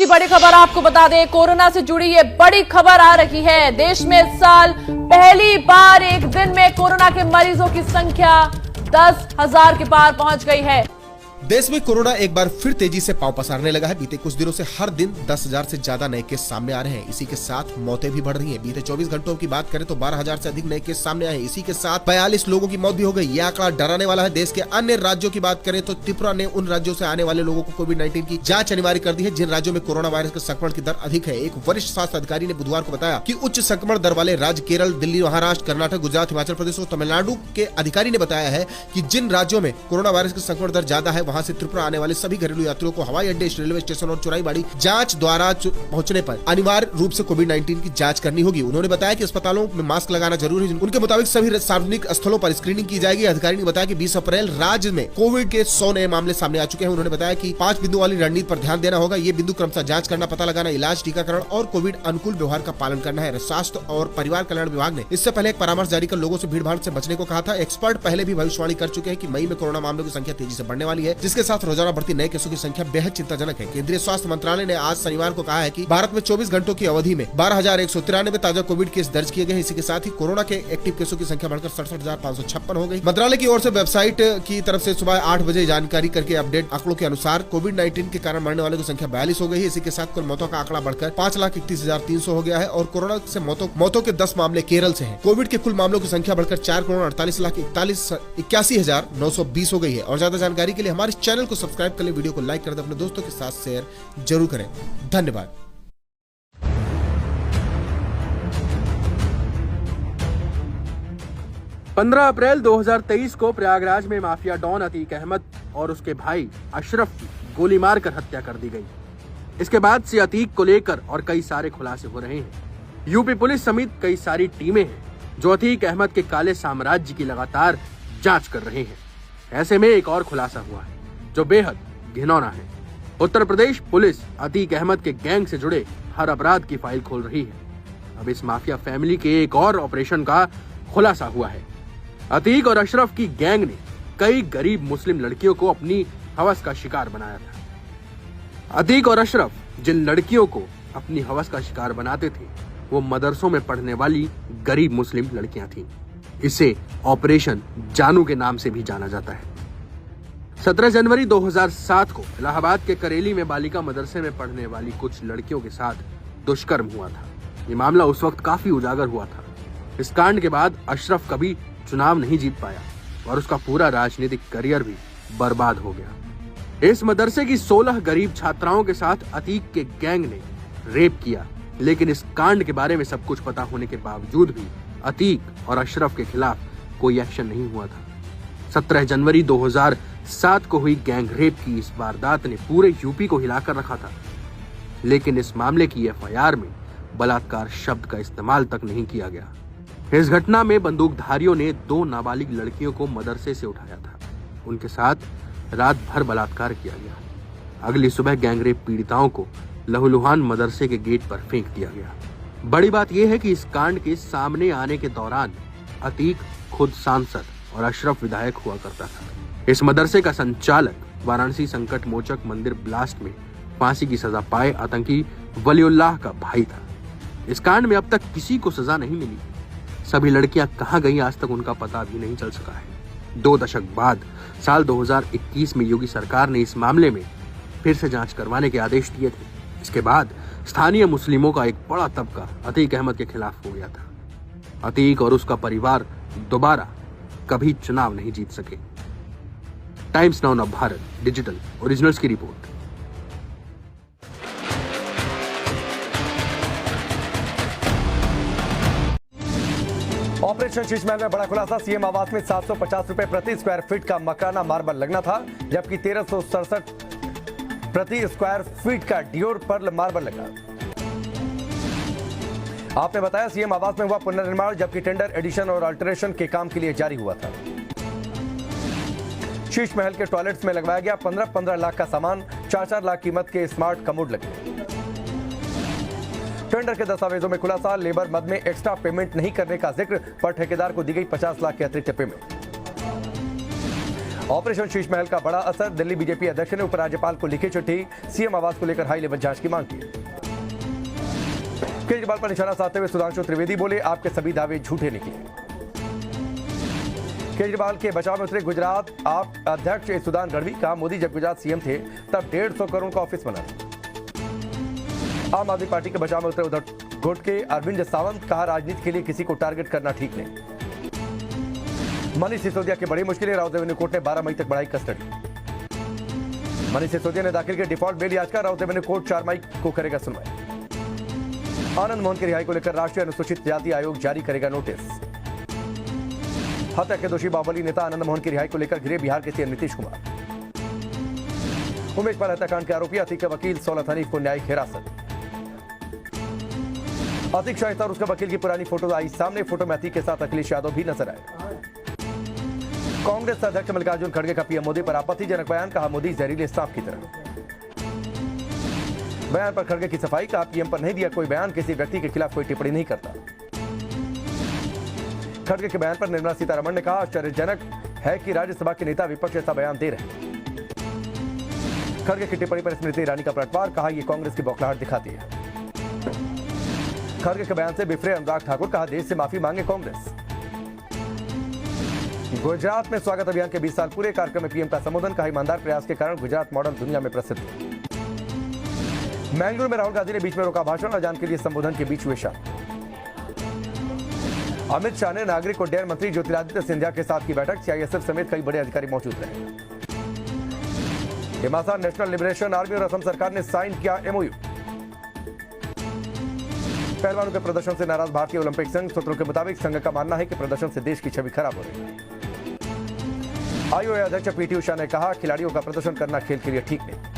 की बड़ी खबर आपको बता दें, कोरोना से जुड़ी ये बड़ी खबर आ रही है। देश में इस साल पहली बार एक दिन में कोरोना के मरीजों की संख्या 10,000 के पार पहुंच गई है। देश में कोरोना एक बार फिर तेजी से पांव पसारने लगा है। बीते कुछ दिनों से हर दिन 10,000 से ज्यादा नए केस सामने आ रहे हैं। इसी के साथ मौतें भी बढ़ रही हैं। बीते 24 घंटों की बात करें तो 12,000 से अधिक नए केस सामने आए। इसी के साथ 42 लोगों की मौत भी हो गई। यह आंकड़ा डराने वाला है। देश के अन्य राज्यों की बात करें तो त्रिपुरा ने उन राज्यों से आने वाले लोगों को कोविड-19 की जांच अनिवार्य कर दी है जिन राज्यों में कोरोना वायरस के संक्रमण की दर अधिक है। एक वरिष्ठ स्वास्थ्य अधिकारी ने बुधवार को बताया कि उच्च संक्रमण दर वाले राज्य केरल, दिल्ली, महाराष्ट्र, कर्नाटक, गुजरात, हिमाचल प्रदेश और तमिलनाडु के अधिकारी ने बताया है कि जिन राज्यों में कोरोना वायरस के संक्रमण दर ज्यादा है वहां से त्रिपुरा आने वाले सभी घरेलू यात्रियों को हवाई अड्डे, रेलवे स्टेशन और चुराईबाड़ी जांच द्वारा पहुंचने पर अनिवार्य रूप से कोविड-19 की जांच करनी होगी। उन्होंने बताया कि अस्पतालों में मास्क लगाना जरूरी है। उनके मुताबिक सभी सार्वजनिक स्थलों पर स्क्रीनिंग की जाएगी। अधिकारी ने बताया कि 20 अप्रैल राज्य में कोविड के 100 नए मामले सामने आ चुके हैं। उन्होंने बताया कि 5 बिंदु वाली रणनीति पर ध्यान देना होगा। ये बिंदु क्रमशः जांच करना, पता लगाना, इलाज, टीकाकरण और कोविड अनुकूल व्यवहार का पालन करना है। स्वास्थ्य और परिवार कल्याण विभाग ने इससे पहले एक परामर्श जारी कर लोगों से भीड़-भाड़ से बचने को कहा था। एक्सपर्ट पहले भी भविष्यवाणी कर चुके हैं कि मई में कोरोना मामलों की संख्या तेजी से बढ़ने वाली है, जिसके साथ रोजाना बढ़ती नए केसों की संख्या बेहद चिंताजनक है। केंद्रीय स्वास्थ्य मंत्रालय ने आज शनिवार को कहा है कि भारत में 24 घंटों की अवधि में 12,193 ताजा कोविड केस दर्ज किए गए। इसी के साथ ही कोरोना के एक्टिव केसों की संख्या बढ़कर 67,556 हो गई। मंत्रालय की ओर से वेबसाइट की तरफ से सुबह 8 बजे जानकारी करके अपडेट आंकड़ों के अनुसार कोविड-19 के कारण मरने वालों की संख्या 42 हो गई है। इसी के साथ कुल मौतों का आंकड़ा बढ़कर 5,31,300 हो गया है और कोरोना से मौतों के 10 मामले केरल से हैं। कोविड के कुल मामलों की संख्या बढ़कर 4,48,81,920 हो गई है। और ज्यादा जानकारी के लिए हमारे चैनल को सब्सक्राइब कर ले, वीडियो को लाइक कर दे, अपने दोस्तों के साथ शेयर जरूर करें। धन्यवाद। पंद्रह अप्रैल 2023 को प्रयागराज में माफिया डॉन अतीक अहमद और उसके भाई अशरफ की गोली मारकर हत्या कर दी गई। इसके बाद से अतीक को लेकर और कई सारे खुलासे हो रहे हैं। यूपी पुलिस समेत कई सारी टीमें हैं जो अतीक अहमद के काले साम्राज्य की लगातार जांच कर रहे हैं। ऐसे में एक और खुलासा हुआ है जो बेहद घिनौना है। उत्तर प्रदेश पुलिस अतीक अहमद के गैंग से जुड़े हर अपराध की फाइल खोल रही है। अब इस माफिया फैमिली के एक और ऑपरेशन का खुलासा हुआ है। अतीक और अशरफ की गैंग ने कई गरीब मुस्लिम लड़कियों को अपनी हवस का शिकार बनाया था। अतीक और अशरफ जिन लड़कियों को अपनी हवस का शिकार बनाते थे वो मदरसों में पढ़ने वाली गरीब मुस्लिम लड़कियां थीं। इसे ऑपरेशन जानू के नाम से भी जाना जाता है। 17 जनवरी 2007 को इलाहाबाद के करेली में बालिका मदरसे में पढ़ने वाली कुछ लड़कियों के साथ दुष्कर्म हुआ था। ये मामला उस वक्त काफी उजागर हुआ था। इस कांड के बाद अशरफ कभी चुनाव नहीं जीत पाया और उसका पूरा राजनीतिक करियर भी बर्बाद हो गया। इस मदरसे की 16 गरीब छात्राओं के साथ अतीक के गैंग ने रेप किया, लेकिन इस कांड के बारे में सब कुछ पता होने के बावजूद भी अतीक और अशरफ के खिलाफ कोई एक्शन नहीं हुआ था। 17 जनवरी 2007 को हुई गैंग रेप की इस वारदात ने पूरे यूपी को हिलाकर रखा था, लेकिन इस मामले की एफआईआर में बलात्कार शब्द का इस्तेमाल तक नहीं किया गया। इस घटना में बंदूकधारियों ने 2 नाबालिग लड़कियों को मदरसे से उठाया था। उनके साथ रात भर बलात्कार किया गया। अगली सुबह गैंगरेप पीड़िताओं को लहूलुहान मदरसे के गेट पर फेंक दिया गया। बड़ी बात यह है कि इस कांड के सामने आने के दौरान अतीक खुद सांसद और अशरफ विधायक हुआ करता था। इस मदरसे का संचालक वाराणसी संकट मोचक मंदिर ब्लास्ट में फांसी की सजा पाए आतंकी वलीउल्लाह का भाई था। इस कांड में अब तक किसी को सजा नहीं मिली। सभी लड़कियां कहां गई आज तक उनका पता भी नहीं चल सका है। 2 दशक बाद साल 2021 में योगी सरकार ने इस मामले में फिर से जांच करवाने के आदेश दिए थे। इसके बाद स्थानीय मुस्लिमों का एक बड़ा तबका अतीक अहमद के खिलाफ हो गया था। अतीक और उसका परिवार दोबारा कभी चुनाव नहीं जीत सके। Times now Bharat digital originals की रिपोर्ट। ऑपरेशन शीशमहल में बड़ा खुलासा। सीएम आवास में 750 रुपए प्रति स्क्वायर फीट का मकाना मार्बल लगना था, जबकि 1367 प्रति स्क्वायर फीट का डियोर पर्ल मार्बल लगा। आपने बताया सीएम आवास में हुआ पुनर्निर्माण, जबकि टेंडर एडिशन और अल्टरेशन के काम के लिए जारी हुआ था। शीश महल के टॉयलेट्स में लगवाया गया 15-15 लाख का सामान, 4-4 लाख कीमत के स्मार्ट कमोड लगे। टेंडर के दस्तावेजों में खुलासा। लेबर मद में एक्स्ट्रा पेमेंट नहीं करने का जिक्र, पर ठेकेदार को दी गई 50 लाख की अतिरिक्त पेमेंट। ऑपरेशन शीश महल का बड़ा असर, दिल्ली बीजेपी अध्यक्ष ने उपराज्यपाल को लिखी चिट्ठी, सीएम आवास को लेकर हाई लेवल जांच की मांग की। केजरीवाल पर निशाना साधते हुए सुधांशु त्रिवेदी बोले, आपके सभी दावे झूठे निकले। केजरीवाल के बचाव में उतरे गुजरात आप अध्यक्ष सुदान गढ़वी, कहा मोदी जब गुजरात सीएम थे तब 150 करोड़ का ऑफिस बना। आम आदमी पार्टी के बचाव में उतरे उधर गुट के अरविंद सावंत, कहा राजनीति के लिए किसी को टारगेट करना ठीक नहीं। मनीष सिसोदिया की बड़ी मुश्किलें, राउत रेवेन्यू कोर्ट ने 12 मई तक बढ़ाई कस्टडी। मनीष सिसोदिया ने दाखिल की डिफॉल्ट बेल याचिका, राउत रेवेन्यू कोर्ट 4 मई को करेगा सुनवाई। आनंद मोहन की रिहाई को लेकर राष्ट्रीय अनुसूचित जाति आयोग जारी करेगा नोटिस। हत्या के दोषी बाहुबली नेता आनंद मोहन की रिहाई को लेकर घिरे बिहार के सीएम नीतीश कुमार। उमेश पाल हत्याकांड के आरोपी अतीक के वकील सौलत हनीफ को न्यायिक हिरासत। अतीक शाइस्ता और उसके वकील की पुरानी फोटो आई सामने, फोटो में अतीक के साथ अखिलेश यादव भी नजर आए। कांग्रेस अध्यक्ष मल्लिकार्जुन खड़गे का पीएम मोदी पर आपत्तिजनक बयान, कहा मोदी जहरीले सांप की तरह। बयान पर खड़गे की सफाई, कहा पीएम पर नहीं दिया कोई बयान, किसी व्यक्ति के खिलाफ कोई टिप्पणी नहीं करता। खड़गे के बयान पर निर्मला सीतारमण ने कहा, आश्चर्यजनक है कि राज्यसभा के नेता विपक्ष ऐसा बयान दे रहे हैं। खड़गे की टिप्पणी पर स्मृति ईरानी का पलटवार, कहा यह कांग्रेस की बौखलाहट दिखाती है। खड़गे के बयान से बिफरे अनुराग ठाकुर, कहा देश से माफी मांगे कांग्रेस। गुजरात में स्वागत अभियान के 20 साल पूरे, कार्यक्रम में पीएम का संबोधन, कहा ईमानदार प्रयास के कारण गुजरात मॉडल दुनिया में प्रसिद्ध है। मैंगलोर में राहुल गांधी ने बीच में रोका भाषण, अजान के लिए संबोधन के बीच हुए शांत। अमित शाह ने नागरिक उड्डयन मंत्री ज्योतिरादित्य सिंधिया के साथ की बैठक, सीआईएसएफ समेत कई बड़े अधिकारी मौजूद रहे। हिमाचल नेशनल लिबरेशन आर्मी और असम सरकार ने साइन किया एमओयू। पहलवानों के प्रदर्शन से नाराज भारतीय ओलंपिक संघ, सूत्रों के मुताबिक संघ का मानना है कि प्रदर्शन से देश की छवि खराब हो रही है। आईओए अध्यक्ष पीटी उषा ने कहा, खिलाड़ियों का प्रदर्शन करना खेल के लिए ठीक नहीं।